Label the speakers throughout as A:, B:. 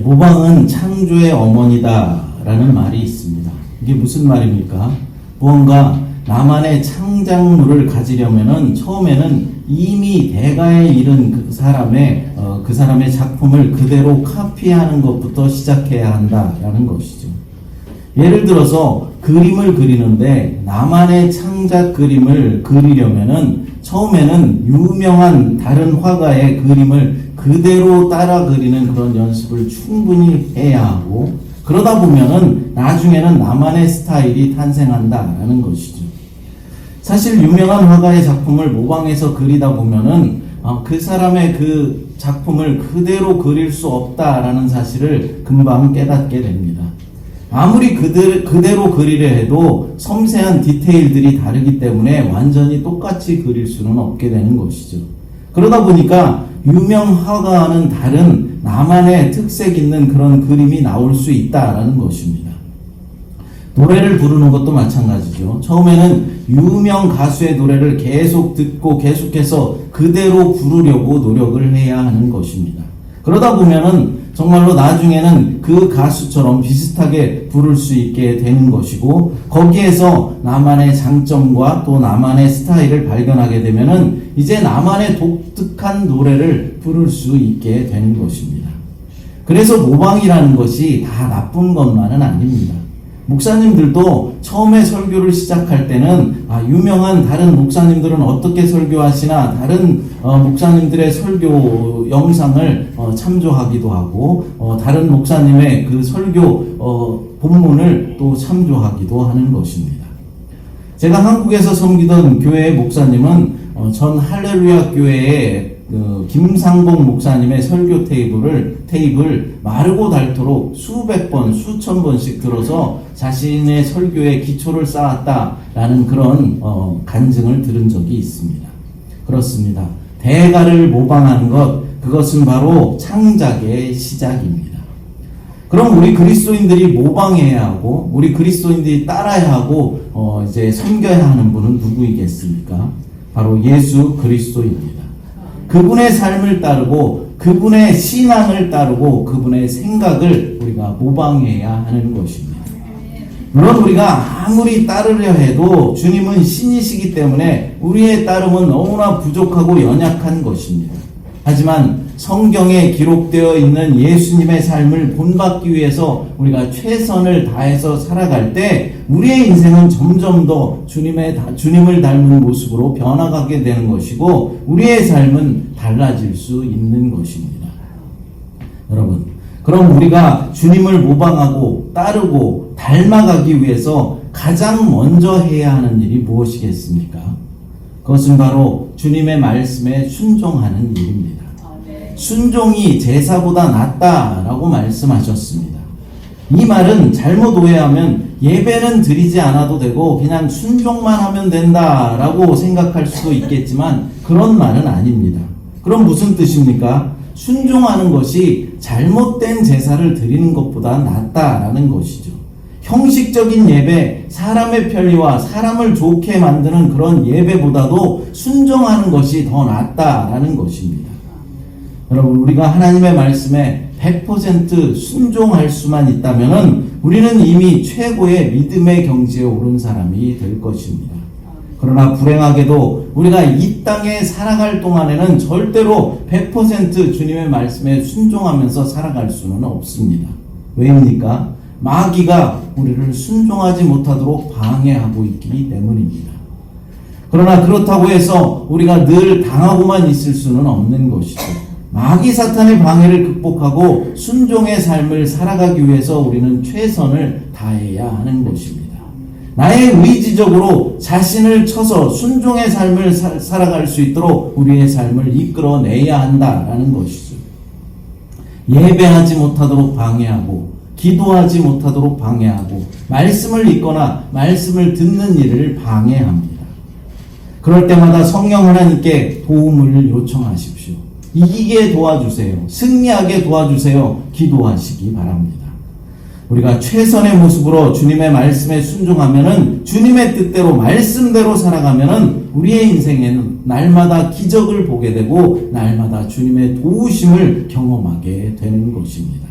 A: 모방은 창조의 어머니다라는 말이 있습니다. 이게 무슨 말입니까? 무언가 나만의 창작물을 가지려면은 처음에는 이미 대가에 이른 그 사람의 작품을 그대로 카피하는 것부터 시작해야 한다라는 것이죠. 예를 들어서 그림을 그리는데 나만의 창작 그림을 그리려면은 처음에는 유명한 다른 화가의 그림을 그대로 따라 그리는 그런 연습을 충분히 해야 하고, 그러다 보면은 나중에는 나만의 스타일이 탄생한다라는 것이죠. 사실 유명한 화가의 작품을 모방해서 그리다 보면은 그 사람의 그 작품을 그대로 그릴 수 없다라는 사실을 금방 깨닫게 됩니다. 아무리 그대로 그리려 해도 섬세한 디테일들이 다르기 때문에 완전히 똑같이 그릴 수는 없게 되는 것이죠. 그러다 보니까 유명 화가와는 다른 나만의 특색 있는 그런 그림이 나올 수 있다라는 것입니다. 노래를 부르는 것도 마찬가지죠. 처음에는 유명 가수의 노래를 계속 듣고 계속해서 그대로 부르려고 노력을 해야 하는 것입니다. 그러다 보면은 정말로 나중에는 그 가수처럼 비슷하게 부를 수 있게 되는 것이고, 거기에서 나만의 장점과 또 나만의 스타일을 발견하게 되면은 이제 나만의 독특한 노래를 부를 수 있게 되는 것입니다. 그래서 모방이라는 것이 다 나쁜 것만은 아닙니다. 목사님들도 처음에 설교를 시작할 때는 유명한 다른 목사님들은 어떻게 설교하시나 다른 목사님들의 설교 영상을 참조하기도 하고, 다른 목사님의 그 설교 본문을 또 참조하기도 하는 것입니다. 제가 한국에서 섬기던 교회의 목사님은 전 할렐루야 교회의 김상봉 목사님의 설교 테이프를 마르고 닳도록 수백 번, 수천 번씩 들어서 자신의 설교에 기초를 쌓았다라는 그런 간증을 들은 적이 있습니다. 그렇습니다. 대가를 모방하는 그것은 바로 창작의 시작입니다. 그럼 우리 그리스도인들이 모방해야 하고, 우리 그리스도인들이 따라야 하고, 이제 섬겨야 하는 분은 누구이겠습니까? 바로 예수 그리스도입니다. 그분의 삶을 따르고, 그분의 신앙을 따르고, 그분의 생각을 우리가 모방해야 하는 것입니다. 물론 우리가 아무리 따르려 해도 주님은 신이시기 때문에 우리의 따름은 너무나 부족하고 연약한 것입니다. 하지만 성경에 기록되어 있는 예수님의 삶을 본받기 위해서 우리가 최선을 다해서 살아갈 때 우리의 인생은 점점 더 주님을 닮은 모습으로 변화가게 되는 것이고, 우리의 삶은 달라질 수 있는 것입니다. 여러분, 그럼 우리가 주님을 모방하고 따르고 닮아가기 위해서 가장 먼저 해야 하는 일이 무엇이겠습니까? 그것은 바로 주님의 말씀에 순종하는 일입니다. 순종이 제사보다 낫다라고 말씀하셨습니다. 이 말은 잘못 오해하면 예배는 드리지 않아도 되고 그냥 순종만 하면 된다라고 생각할 수도 있겠지만 그런 말은 아닙니다. 그럼 무슨 뜻입니까? 순종하는 것이 잘못된 제사를 드리는 것보다 낫다라는 것이죠. 형식적인 예배, 사람의 편리와 사람을 좋게 만드는 그런 예배보다도 순종하는 것이 더 낫다라는 것입니다. 여러분, 우리가 하나님의 말씀에 100% 순종할 수만 있다면 우리는 이미 최고의 믿음의 경지에 오른 사람이 될 것입니다. 그러나 불행하게도 우리가 이 땅에 살아갈 동안에는 절대로 100% 주님의 말씀에 순종하면서 살아갈 수는 없습니다. 왜입니까? 마귀가 우리를 순종하지 못하도록 방해하고 있기 때문입니다. 그러나 그렇다고 해서 우리가 늘 당하고만 있을 수는 없는 것이죠. 마귀 사탄의 방해를 극복하고 순종의 삶을 살아가기 위해서 우리는 최선을 다해야 하는 것입니다. 나의 의지적으로 자신을 쳐서 순종의 삶을 살아갈 수 있도록 우리의 삶을 이끌어내야 한다라는 것이죠. 예배하지 못하도록 방해하고, 기도하지 못하도록 방해하고, 말씀을 읽거나 말씀을 듣는 일을 방해합니다. 그럴 때마다 성령 하나님께 도움을 요청하십시오. 이기게 도와주세요. 승리하게 도와주세요. 기도하시기 바랍니다. 우리가 최선의 모습으로 주님의 말씀에 순종하면은, 주님의 뜻대로 말씀대로 살아가면은 우리의 인생에는 날마다 기적을 보게 되고 날마다 주님의 도우심을 경험하게 되는 것입니다.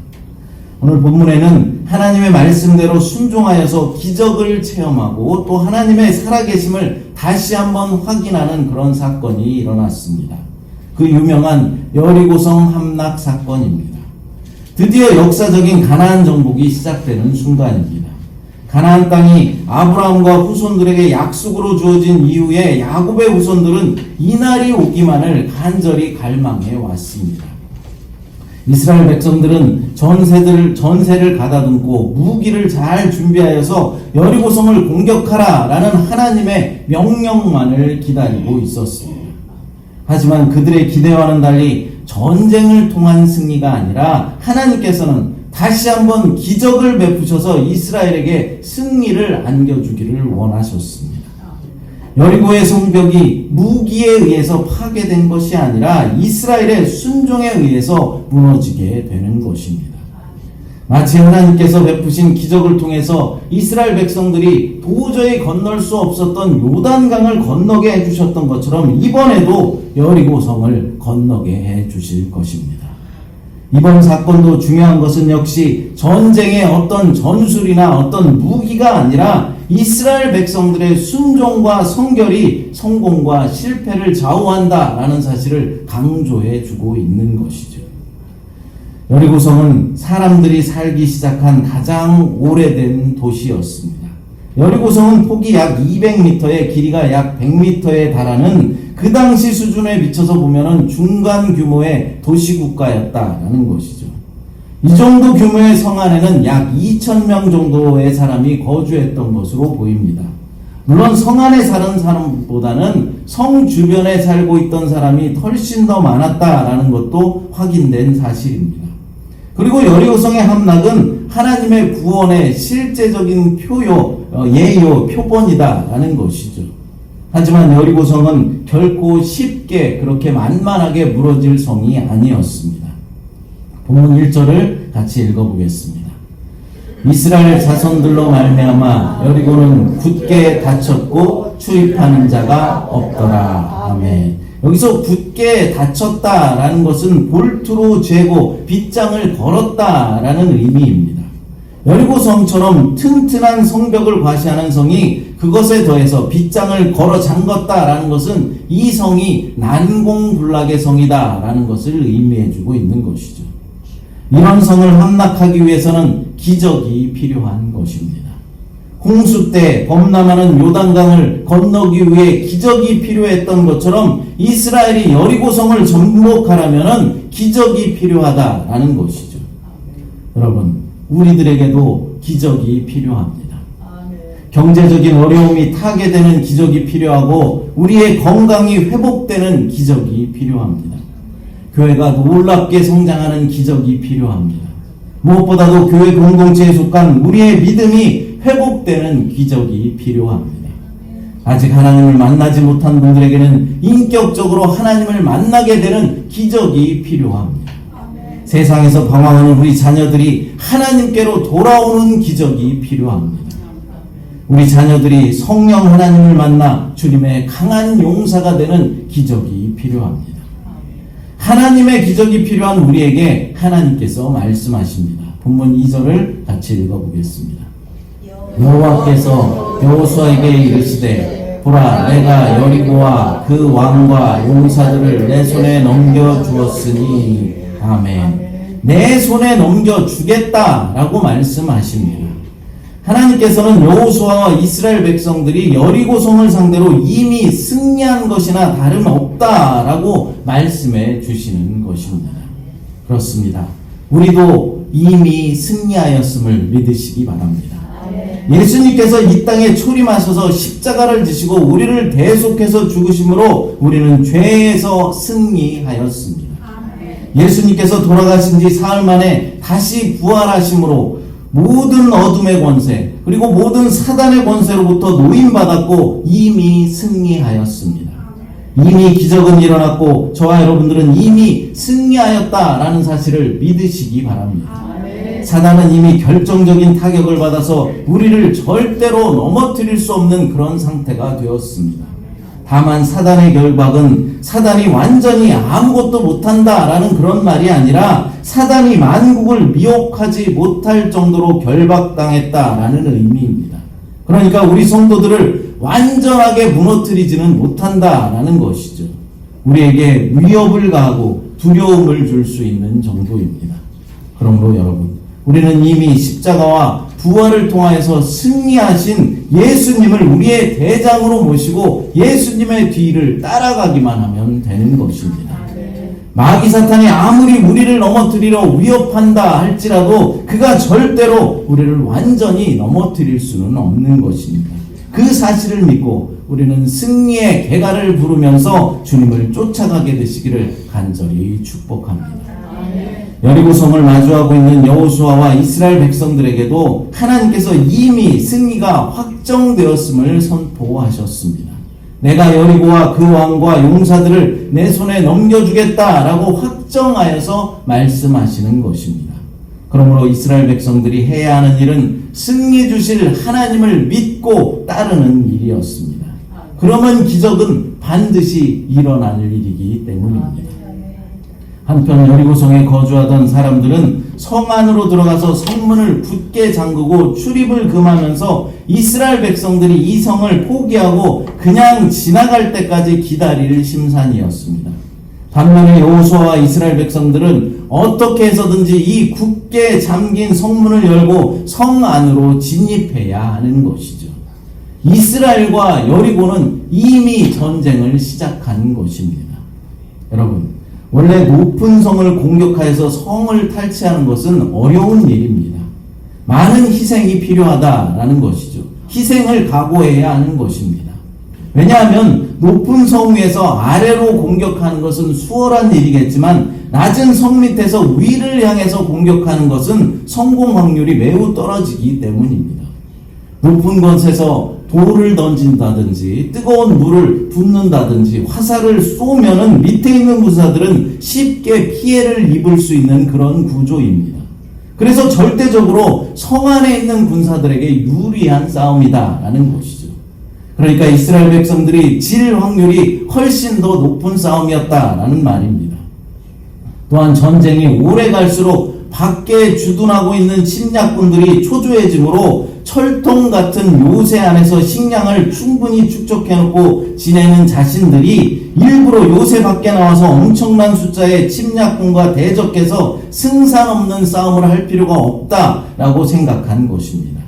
A: 오늘 본문에는 하나님의 말씀대로 순종하여서 기적을 체험하고 또 하나님의 살아계심을 다시 한번 확인하는 그런 사건이 일어났습니다. 그 유명한 여리고성 함락 사건입니다. 드디어 역사적인 가나안 정복이 시작되는 순간입니다. 가나안 땅이 아브라함과 후손들에게 약속으로 주어진 이후에 야곱의 후손들은 이날이 오기만을 간절히 갈망해 왔습니다. 이스라엘 백성들은 전세를 가다듬고 무기를 잘 준비하여서 여리고성을 공격하라라는 하나님의 명령만을 기다리고 있었습니다. 하지만 그들의 기대와는 달리 전쟁을 통한 승리가 아니라 하나님께서는 다시 한번 기적을 베푸셔서 이스라엘에게 승리를 안겨주기를 원하셨습니다. 여리고의 성벽이 무기에 의해서 파괴된 것이 아니라 이스라엘의 순종에 의해서 무너지게 되는 것입니다. 마치 하나님께서 베푸신 기적을 통해서 이스라엘 백성들이 도저히 건널 수 없었던 요단강을 건너게 해주셨던 것처럼 이번에도 여리고성을 건너게 해주실 것입니다. 이번 사건도 중요한 것은 역시 전쟁의 어떤 전술이나 어떤 무기가 아니라 이스라엘 백성들의 순종과 성결이 성공과 실패를 좌우한다라는 사실을 강조해 주고 있는 것이죠. 여리고성은 사람들이 살기 시작한 가장 오래된 도시였습니다. 여리고성은 폭이 약 200m에 길이가 약 100m에 달하는 그 당시 수준에 비춰서 보면은 중간 규모의 도시국가였다라는 것이죠. 이 정도 규모의 성 안에는 약 2,000명 정도의 사람이 거주했던 것으로 보입니다. 물론 성 안에 사는 사람보다는 성 주변에 살고 있던 사람이 훨씬 더 많았다라는 것도 확인된 사실입니다. 그리고 여리고성의 함락은 하나님의 구원의 실제적인 예요, 표본이다라는 것이죠. 하지만 여리고성은 결코 쉽게 그렇게 만만하게 무너질 성이 아니었습니다. 본문 1절을 같이 읽어보겠습니다. 이스라엘 자손들로 말미암아 여리고는 굳게 닫혔고 출입하는 자가 없더라. 아멘. 여기서 굳게 닫혔다라는 것은 볼트로 죄고 빗장을 걸었다라는 의미입니다. 여리고성처럼 튼튼한 성벽을 과시하는 성이 그것에 더해서 빗장을 걸어 잠궜다라는 것은 이 성이 난공불락의 성이다라는 것을 의미해주고 있는 것이죠. 이런 성을 함락하기 위해서는 기적이 필요한 것입니다. 홍수 때 범람하는 요단강을 건너기 위해 기적이 필요했던 것처럼 이스라엘이 여리고성을 정복하려면 기적이 필요하다라는 것이죠. 여러분, 우리들에게도 기적이 필요합니다. 경제적인 어려움이 타개되는 기적이 필요하고 우리의 건강이 회복되는 기적이 필요합니다. 교회가 놀랍게 성장하는 기적이 필요합니다. 무엇보다도 교회 공동체에 속한 우리의 믿음이 회복되는 기적이 필요합니다. 아직 하나님을 만나지 못한 분들에게는 인격적으로 하나님을 만나게 되는 기적이 필요합니다. 세상에서 방황하는 우리 자녀들이 하나님께로 돌아오는 기적이 필요합니다. 우리 자녀들이 성령 하나님을 만나 주님의 강한 용사가 되는 기적이 필요합니다. 하나님의 기적이 필요한 우리에게 하나님께서 말씀하십니다. 본문 2절을 같이 읽어보겠습니다. 여호와께서 여호수아에게 이르시되 보라 내가 여리고와 그 왕과 용사들을 내 손에 넘겨주었으니 아멘. 내 손에 넘겨주겠다라고 말씀하십니다. 하나님께서는 여호수아와 이스라엘 백성들이 여리고성을 상대로 이미 승리한 것이나 다름없다라고 말씀해 주시는 것입니다. 그렇습니다. 우리도 이미 승리하였음을 믿으시기 바랍니다. 예수님께서 이 땅에 초림하셔서 십자가를 지시고 우리를 대속해서 죽으심으로 우리는 죄에서 승리하였습니다. 예수님께서 돌아가신 지 사흘 만에 다시 부활하심으로 모든 어둠의 권세 그리고 모든 사단의 권세로부터 노임받았고 이미 승리하였습니다. 이미 기적은 일어났고 저와 여러분들은 이미 승리하였다라는 사실을 믿으시기 바랍니다. 사단은 이미 결정적인 타격을 받아서 우리를 절대로 넘어뜨릴 수 없는 그런 상태가 되었습니다. 다만 사단의 결박은 사단이 완전히 아무것도 못한다라는 그런 말이 아니라 사단이 만국을 미혹하지 못할 정도로 결박당했다라는 의미입니다. 그러니까 우리 성도들을 완전하게 무너뜨리지는 못한다라는 것이죠. 우리에게 위협을 가하고 두려움을 줄 수 있는 정도입니다. 그러므로 여러분, 우리는 이미 십자가와 부활을 통하여서 승리하신 예수님을 우리의 대장으로 모시고 예수님의 뒤를 따라가기만 하면 되는 것입니다. 마귀 사탄이 아무리 우리를 넘어뜨리려 위협한다 할지라도 그가 절대로 우리를 완전히 넘어뜨릴 수는 없는 것입니다. 그 사실을 믿고 우리는 승리의 개가를 부르면서 주님을 쫓아가게 되시기를 간절히 축복합니다. 여리고성을 마주하고 있는 여호수아와 이스라엘 백성들에게도 하나님께서 이미 승리가 확정되었음을 선포하셨습니다. 내가 여리고와 그 왕과 용사들을 내 손에 넘겨주겠다라고 확정하여서 말씀하시는 것입니다. 그러므로 이스라엘 백성들이 해야 하는 일은 승리 주실 하나님을 믿고 따르는 일이었습니다. 그러면 기적은 반드시 일어날 일이기 때문입니다. 한편 여리고성에 거주하던 사람들은 성 안으로 들어가서 성문을 굳게 잠그고 출입을 금하면서 이스라엘 백성들이 이 성을 포기하고 그냥 지나갈 때까지 기다릴 심산이었습니다. 반면에 여호수아와 이스라엘 백성들은 어떻게 해서든지 이 굳게 잠긴 성문을 열고 성 안으로 진입해야 하는 것이죠. 이스라엘과 여리고는 이미 전쟁을 시작한 것입니다. 여러분, 원래 높은 성을 공격하여서 성을 탈취하는 것은 어려운 일입니다. 많은 희생이 필요하다라는 것이죠. 희생을 각오해야 하는 것입니다. 왜냐하면 높은 성 위에서 아래로 공격하는 것은 수월한 일이겠지만 낮은 성 밑에서 위를 향해서 공격하는 것은 성공 확률이 매우 떨어지기 때문입니다. 높은 곳에서 돌을 던진다든지 뜨거운 물을 붓는다든지 화살을 쏘면은 밑에 있는 군사들은 쉽게 피해를 입을 수 있는 그런 구조입니다. 그래서 절대적으로 성 안에 있는 군사들에게 유리한 싸움이다라는 것이죠. 그러니까 이스라엘 백성들이 질 확률이 훨씬 더 높은 싸움이었다라는 말입니다. 또한 전쟁이 오래 갈수록 밖에 주둔하고 있는 침략군들이 초조해지므로 철통 같은 요새 안에서 식량을 충분히 축적해놓고 지내는 자신들이 일부러 요새 밖에 나와서 엄청난 숫자의 침략군과 대적해서 승산 없는 싸움을 할 필요가 없다라고 생각한 것입니다.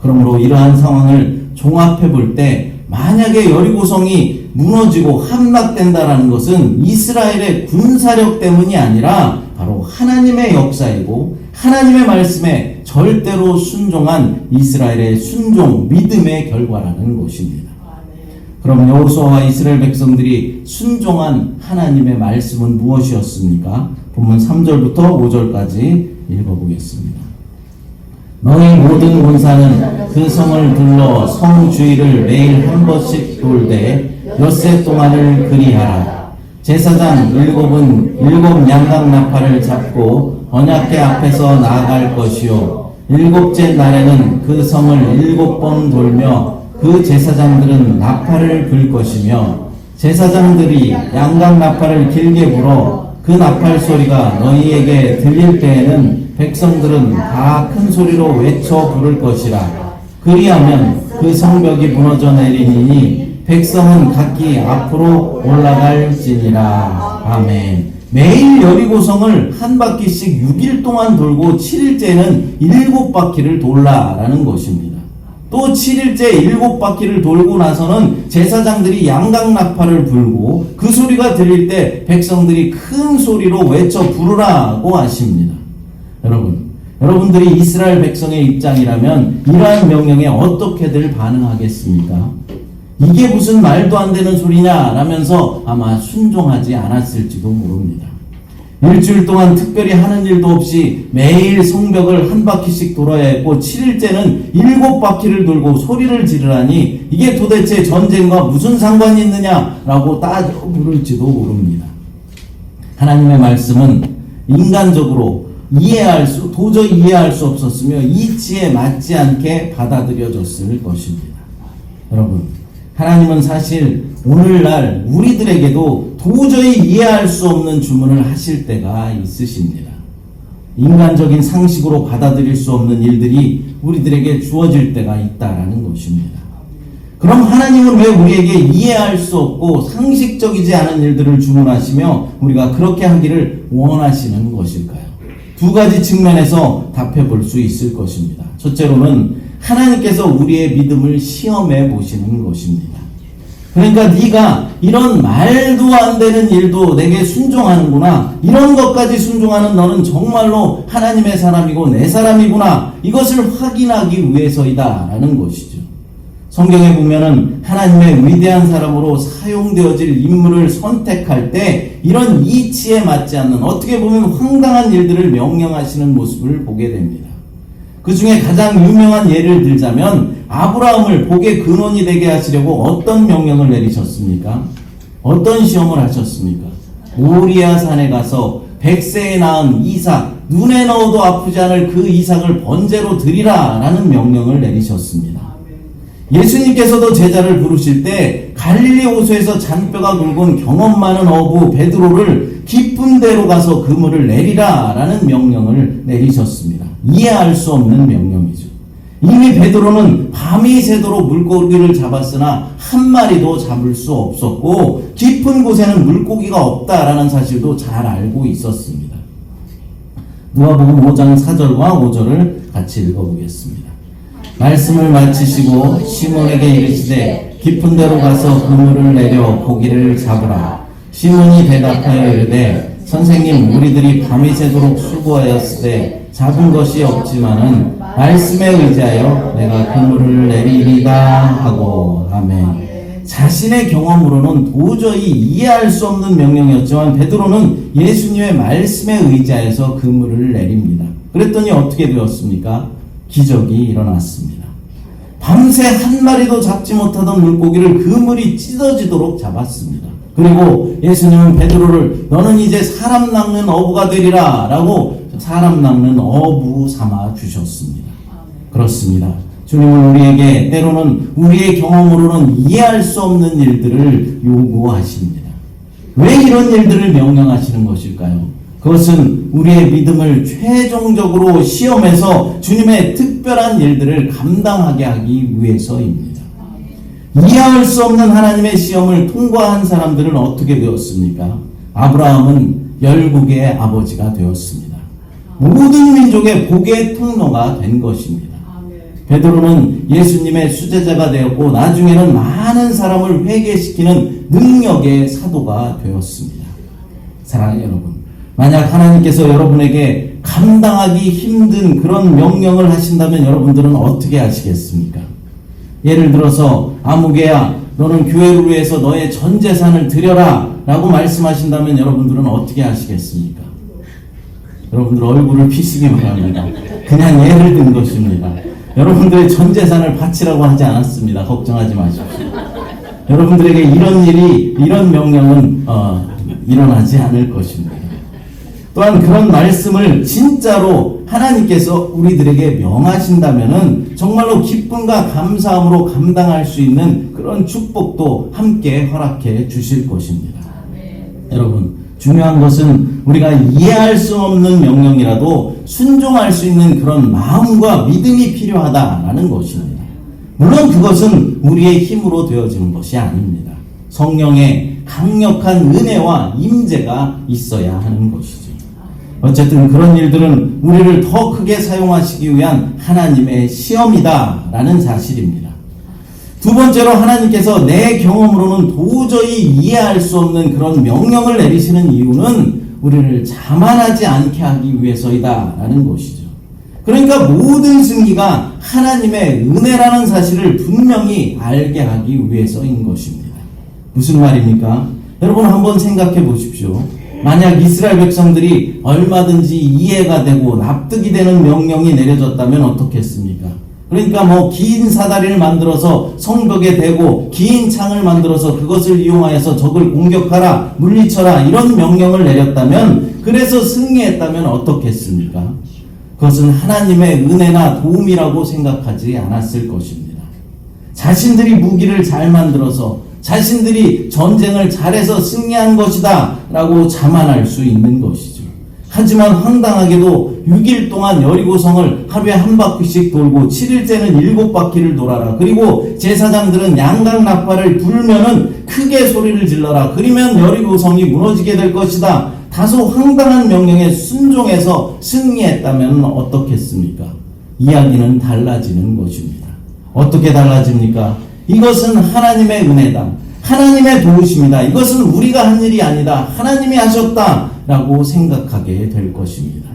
A: 그러므로 이러한 상황을 종합해 볼 때 만약에 여리고성이 무너지고 함락된다라는 것은 이스라엘의 군사력 때문이 아니라 바로 하나님의 역사이고 하나님의 말씀에 절대로 순종한 이스라엘의 순종, 믿음의 결과라는 것입니다. 그럼 여호수아와 이스라엘 백성들이 순종한 하나님의 말씀은 무엇이었습니까? 본문 3절부터 5절까지 읽어보겠습니다. 너희 모든 군사는 그 성을 둘러 성 주위를 매일 한 번씩 돌되 엿새 동안을 그리하라. 제사장 7은 7 양각 나팔을 잡고 언약궤 앞에서 나아갈 것이요 7째 날에는 그 성을 7번 돌며 그 제사장들은 나팔을 불 것이며 제사장들이 양각 나팔을 길게 불어 그 나팔 소리가 너희에게 들릴 때에는 백성들은 다 큰 소리로 외쳐 부를 것이라. 그리하면 그 성벽이 무너져 내리니 백성은 각기 앞으로 올라갈지니라. 아멘. 매일 여리고성을 한 바퀴씩 6일 동안 돌고 7일째는 7바퀴를 돌라라는 것입니다. 또 7일째 7바퀴를 돌고 나서는 제사장들이 양각 나팔을 불고 그 소리가 들릴 때 백성들이 큰 소리로 외쳐 부르라고 하십니다. 여러분들이 이스라엘 백성의 입장이라면 이러한 명령에 어떻게들 반응하겠습니까? 이게 무슨 말도 안 되는 소리냐 라면서 아마 순종하지 않았을지도 모릅니다. 일주일 동안 특별히 하는 일도 없이 매일 성벽을 한 바퀴씩 돌아야 했고 7일째는 7바퀴를 돌고 소리를 지르라니 이게 도대체 전쟁과 무슨 상관이 있느냐라고 따져 물을지도 모릅니다. 하나님의 말씀은 인간적으로 도저히 이해할 수 없었으며 이치에 맞지 않게 받아들여졌을 것입니다. 여러분, 하나님은 사실 오늘날 우리들에게도 도저히 이해할 수 없는 주문을 하실 때가 있으십니다. 인간적인 상식으로 받아들일 수 없는 일들이 우리들에게 주어질 때가 있다라는 것입니다. 그럼 하나님은 왜 우리에게 이해할 수 없고 상식적이지 않은 일들을 주문하시며 우리가 그렇게 하기를 원하시는 것일까요? 두 가지 측면에서 답해 볼 수 있을 것입니다. 첫째로는 하나님께서 우리의 믿음을 시험해 보시는 것입니다. 그러니까 네가 이런 말도 안 되는 일도 내게 순종하는구나. 이런 것까지 순종하는 너는 정말로 하나님의 사람이고 내 사람이구나. 이것을 확인하기 위해서이다 라는 것이죠. 성경에 보면은 하나님의 위대한 사람으로 사용되어질 인물을 선택할 때 이런 이치에 맞지 않는 어떻게 보면 황당한 일들을 명령하시는 모습을 보게 됩니다. 그 중에 가장 유명한 예를 들자면 아브라함을 복의 근원이 되게 하시려고 어떤 명령을 내리셨습니까? 어떤 시험을 하셨습니까? 모리아 산에 가서 100세에 낳은 이삭, 눈에 넣어도 아프지 않을 그 이삭을 번제로 드리라 라는 명령을 내리셨습니다. 예수님께서도 제자를 부르실 때 갈릴리 호수에서 잔뼈가 굵은 경험 많은 어부 베드로를 깊은 데로 가서 그물을 내리라 라는 명령을 내리셨습니다. 이해할 수 없는 명령이죠. 이미 베드로는 밤이 새도록 물고기를 잡았으나 한 마리도 잡을 수 없었고 깊은 곳에는 물고기가 없다라는 사실도 잘 알고 있었습니다. 누가복음 5장 4절과 5절을 같이 읽어보겠습니다. 말씀을 마치시고 시몬에게 이르시되 깊은 데로 가서 그물을 내려 고기를 잡으라. 시몬이 대답하여 이르되 선생님 우리들이 밤이 새도록 수고하였으되 잡은 것이 없지만은 말씀에 의지하여 내가 그물을 내리리다 하고. 아멘. 자신의 경험으로는 도저히 이해할 수 없는 명령이었지만 베드로는 예수님의 말씀에 의지하여서 그물을 내립니다. 그랬더니 어떻게 되었습니까? 기적이 일어났습니다. 밤새 한 마리도 잡지 못하던 물고기를 그물이 찢어지도록 잡았습니다. 그리고 예수님은 베드로를 너는 이제 사람 낚는 어부가 되리라 라고 사람 낚는 어부 삼아 주셨습니다. 그렇습니다. 주님은 우리에게 때로는 우리의 경험으로는 이해할 수 없는 일들을 요구하십니다. 왜 이런 일들을 명령하시는 것일까요? 그것은 우리의 믿음을 최종적으로 시험해서 주님의 특별한 일들을 감당하게 하기 위해서입니다. 이해할 수 없는 하나님의 시험을 통과한 사람들은 어떻게 되었습니까? 아브라함은 열국의 아버지가 되었습니다. 모든 민족의 복의 통로가 된 것입니다. 베드로는 예수님의 수제자가 되었고 나중에는 많은 사람을 회개시키는 능력의 사도가 되었습니다. 사랑하는 여러분, 만약 하나님께서 여러분에게 감당하기 힘든 그런 명령을 하신다면 여러분들은 어떻게 하시겠습니까? 예를 들어서 아무개야 너는 교회를 위해서 너의 전 재산을 드려라 라고 말씀하신다면 여러분들은 어떻게 하시겠습니까? 여러분들 얼굴을 피시기 바랍니다. 그냥 예를 든 것입니다. 여러분들의 전 재산을 바치라고 하지 않았습니다. 걱정하지 마십시오. 여러분들에게 이런 명령은 일어나지 않을 것입니다. 또한 그런 말씀을 진짜로 하나님께서 우리들에게 명하신다면은 정말로 기쁨과 감사함으로 감당할 수 있는 그런 축복도 함께 허락해 주실 것입니다. 여러분, 중요한 것은 우리가 이해할 수 없는 명령이라도 순종할 수 있는 그런 마음과 믿음이 필요하다라는 것입니다. 물론 그것은 우리의 힘으로 되어지는 것이 아닙니다. 성령의 강력한 은혜와 임재가 있어야 하는 것이죠. 어쨌든 그런 일들은 우리를 더 크게 사용하시기 위한 하나님의 시험이다라는 사실입니다. 두 번째로 하나님께서 내 경험으로는 도저히 이해할 수 없는 그런 명령을 내리시는 이유는 우리를 자만하지 않게 하기 위해서이다라는 것이죠. 그러니까 모든 승리가 하나님의 은혜라는 사실을 분명히 알게 하기 위해서인 것입니다. 무슨 말입니까? 여러분 한번 생각해 보십시오. 만약 이스라엘 백성들이 얼마든지 이해가 되고 납득이 되는 명령이 내려졌다면 어떻겠습니까? 그러니까 긴 사다리를 만들어서 성벽에 대고 긴 창을 만들어서 그것을 이용하여서 적을 공격하라, 물리쳐라 이런 명령을 내렸다면, 그래서 승리했다면 어떻겠습니까? 그것은 하나님의 은혜나 도움이라고 생각하지 않았을 것입니다. 자신들이 무기를 잘 만들어서 자신들이 전쟁을 잘해서 승리한 것이다 라고 자만할 수 있는 것이죠. 하지만 황당하게도 6일 동안 여리고성을 하루에 한 바퀴씩 돌고 7일째는 7바퀴를 돌아라. 그리고 제사장들은 양강나팔을 불면은 크게 소리를 질러라. 그러면 여리고성이 무너지게 될 것이다. 다소 황당한 명령에 순종해서 승리했다면 어떻겠습니까? 이야기는 달라지는 것입니다. 어떻게 달라집니까? 이것은 하나님의 은혜다. 하나님의 도우심이다. 이것은 우리가 한 일이 아니다. 하나님이 하셨다. 라고 생각하게 될 것입니다.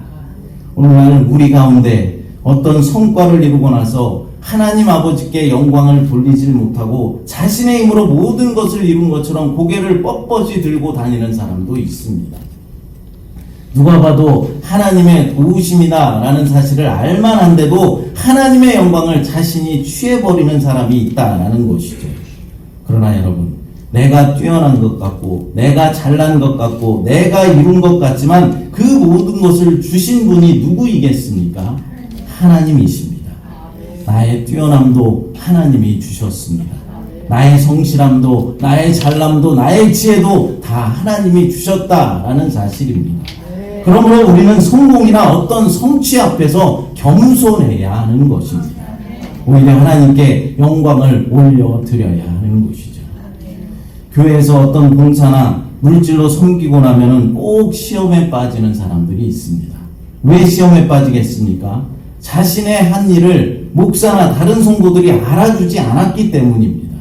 A: 오늘날 우리 가운데 어떤 성과를 이루고 나서 하나님 아버지께 영광을 돌리질 못하고 자신의 힘으로 모든 것을 이룬 것처럼 고개를 뻣뻣이 들고 다니는 사람도 있습니다. 누가 봐도 하나님의 도우심이다 라는 사실을 알만한데도 하나님의 영광을 자신이 취해버리는 사람이 있다라는 것이죠. 그러나 여러분, 내가 뛰어난 것 같고 내가 잘난 것 같고 내가 이룬 것 같지만 그 모든 것을 주신 분이 누구이겠습니까? 하나님이십니다. 나의 뛰어남도 하나님이 주셨습니다. 나의 성실함도 나의 잘남도 나의 지혜도 다 하나님이 주셨다라는 사실입니다. 그러므로 우리는 성공이나 어떤 성취 앞에서 겸손해야 하는 것입니다. 오히려 하나님께 영광을 올려드려야 하는 것이죠. 교회에서 어떤 봉사나 물질로 섬기고 나면은 꼭 시험에 빠지는 사람들이 있습니다. 왜 시험에 빠지겠습니까? 자신의 한 일을 목사나 다른 성도들이 알아주지 않았기 때문입니다.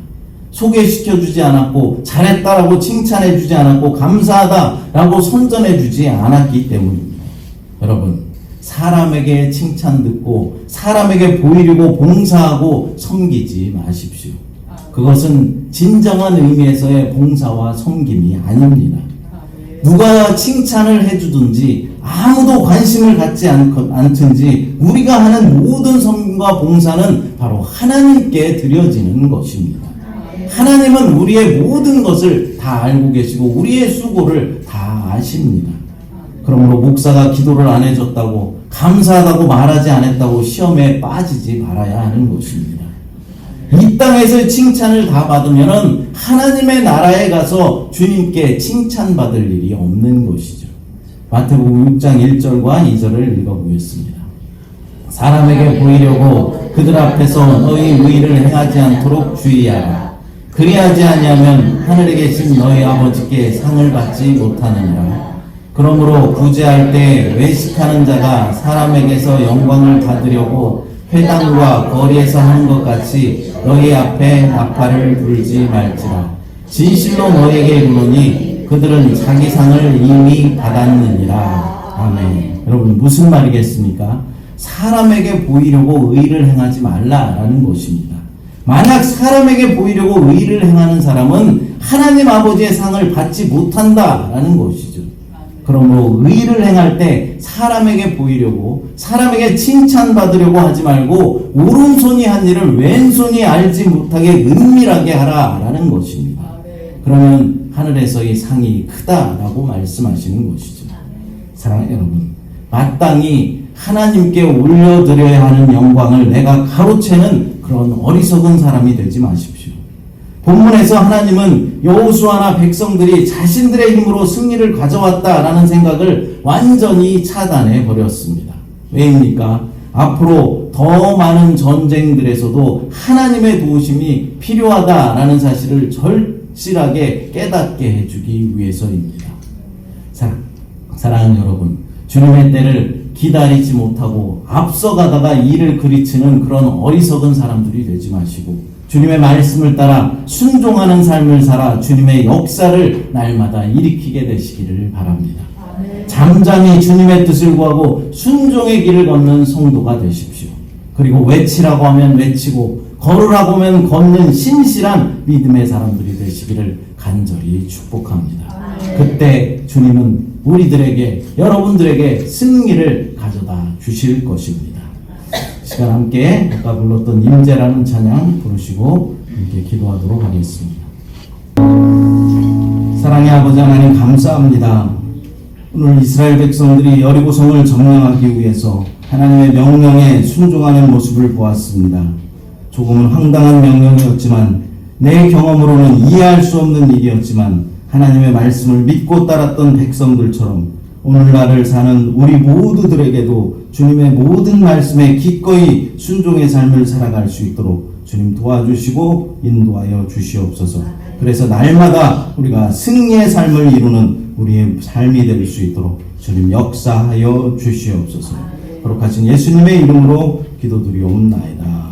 A: 소개시켜주지 않았고 잘했다라고 칭찬해주지 않았고 감사하다라고 선전해주지 않았기 때문입니다. 여러분, 사람에게 칭찬 듣고 사람에게 보이려고 봉사하고 섬기지 마십시오. 그것은 진정한 의미에서의 봉사와 섬김이 아닙니다. 누가 칭찬을 해주든지 아무도 관심을 갖지 않든지 우리가 하는 모든 섬김과 봉사는 바로 하나님께 드려지는 것입니다. 하나님은 우리의 모든 것을 다 알고 계시고 우리의 수고를 다 아십니다. 그러므로 목사가 기도를 안 해줬다고 감사하다고 말하지 않았다고 시험에 빠지지 말아야 하는 것입니다. 이 땅에서 칭찬을 다 받으면은 하나님의 나라에 가서 주님께 칭찬받을 일이 없는 것이죠. 마태복음 6장 1절과 2절을 읽어보겠습니다. 사람에게 보이려고 그들 앞에서 너희 의를 행하지 않도록 주의하라. 그리하지 아니하면 하늘에 계신 너희 아버지께 상을 받지 못하느니라. 그러므로 구제할 때 외식하는 자가 사람에게서 영광을 받으려고 회당과 거리에서 하는 것 같이 너희 앞에 나팔을 불지 말지라. 진실로 너희에게 이르노니 그들은 자기 상을 이미 받았느니라. 아멘. 여러분, 무슨 말이겠습니까? 사람에게 보이려고 의를 행하지 말라라는 것입니다. 만약 사람에게 보이려고 의를 행하는 사람은 하나님 아버지의 상을 받지 못한다라는 것이죠. 그러므로 의를 행할 때 사람에게 보이려고 사람에게 칭찬받으려고 하지 말고 오른손이 한 일을 왼손이 알지 못하게 은밀하게 하라라는 것입니다. 그러면 하늘에서의 상이 크다라고 말씀하시는 것이죠. 사랑하는 여러분, 마땅히 하나님께 올려드려야 하는 영광을 내가 가로채는 그런 어리석은 사람이 되지 마십시오. 본문에서 하나님은 여호수아나 백성들이 자신들의 힘으로 승리를 가져왔다라는 생각을 완전히 차단해 버렸습니다. 왜입니까? 앞으로 더 많은 전쟁들에서도 하나님의 도우심이 필요하다라는 사실을 절실하게 깨닫게 해주기 위해서입니다. 사랑하는 여러분, 주님의 때를 기다리지 못하고 앞서가다가 일을 그르치는 그런 어리석은 사람들이 되지 마시고 주님의 말씀을 따라 순종하는 삶을 살아 주님의 역사를 날마다 일으키게 되시기를 바랍니다. 잠잠히 주님의 뜻을 구하고 순종의 길을 걷는 성도가 되십시오. 그리고 외치라고 하면 외치고 걸으라고 하면 걷는 신실한 믿음의 사람들이 되시기를 간절히 축복합니다. 그때 주님은 우리들에게, 여러분들에게 승리를 가져다 주실 것입니다. 시간 함께 아까 불렀던 임재라는 찬양 부르시고 함께 기도하도록 하겠습니다. 사랑의 아버지 하나님, 감사합니다. 오늘 이스라엘 백성들이 여리고성을 점령하기 위해서 하나님의 명령에 순종하는 모습을 보았습니다. 조금은 황당한 명령이었지만 내 경험으로는 이해할 수 없는 일이었지만 하나님의 말씀을 믿고 따랐던 백성들처럼 오늘날을 사는 우리 모두들에게도 주님의 모든 말씀에 기꺼이 순종의 삶을 살아갈 수 있도록 주님 도와주시고 인도하여 주시옵소서. 그래서 날마다 우리가 승리의 삶을 이루는 우리의 삶이 될 수 있도록 주님 역사하여 주시옵소서. 거룩하신 예수님의 이름으로 기도드리옵나이다.